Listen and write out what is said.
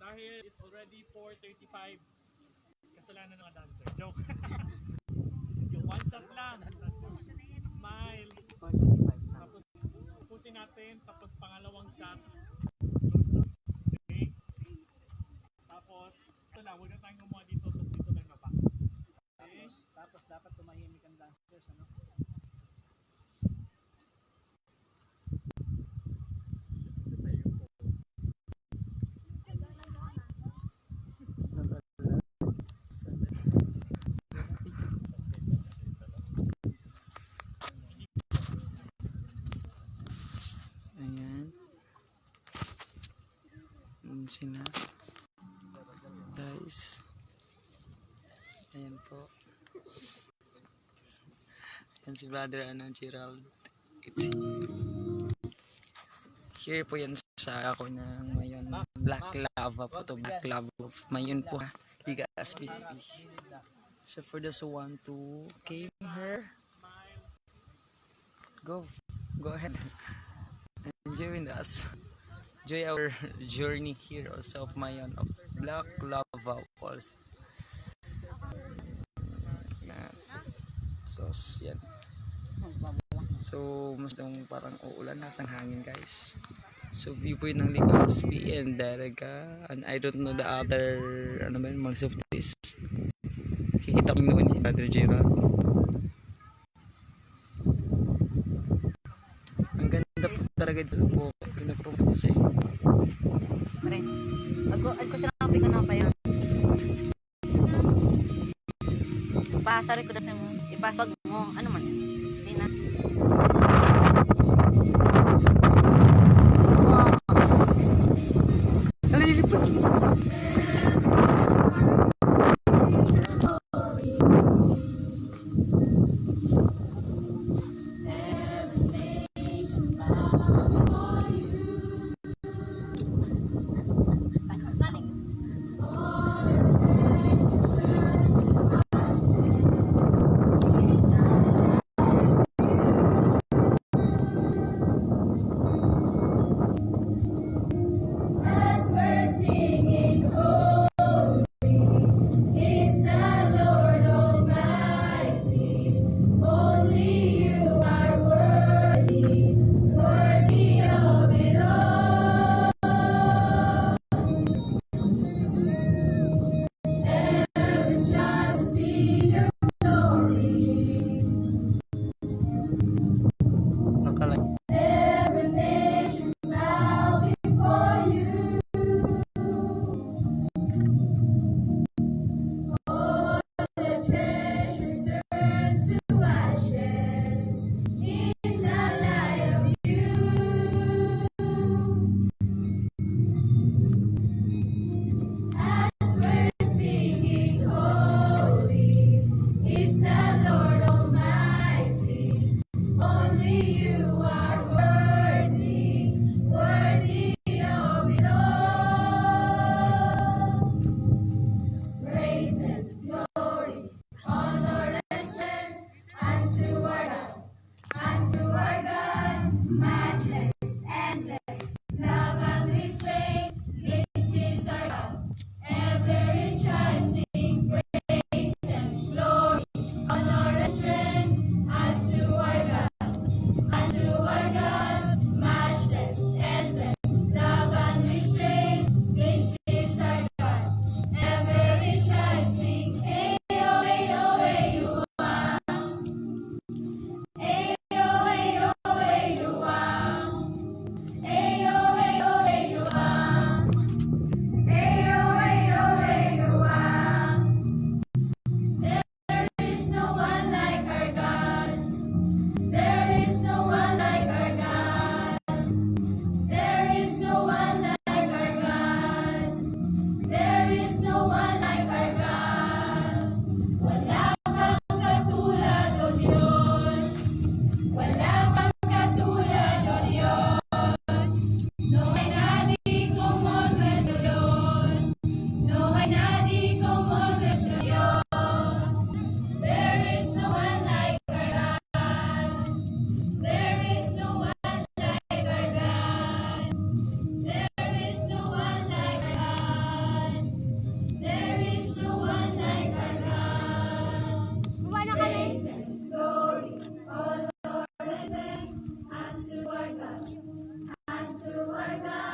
Dahil it's already 4:35, kasalanan ng mga dancer. Joke. Yung one shot lang. Smile. Tapos pusin natin. Tapos pangalawang shot. Close na. Okay? Tapos, ito lang. Huwag na tayong gumawa dito. Tapos dito lang na pa. Okay? Tapos dapat tumahimik ang dancers, ano? Ayan. Ayan sila. Guys. Ayan po. Ayan si brother Gerald. Here po yan sa ako ng ngayon. Black lava po to. Black lava. Mayon po ha. Liga SPP. So for those who want to came here, go ahead. Enjoy with us. Enjoy our journey here also of Mayon of Black Lava Falls. So yan. So mas parang uulan na ng hangin guys. So view po yun ng Legazpi and Daraga and I don't know the other ano ba yun, most of this. Kikita ko noon ni Brother Gerald. Ang ganda po talaga dito po. Pinapromote ko sa inyo. Pare, ako sa nabi ko na pa yun. Ipasari ko na sa mo. Ipaswag mo. Ano man yun? Hindi na. Nalilipad. At suwarga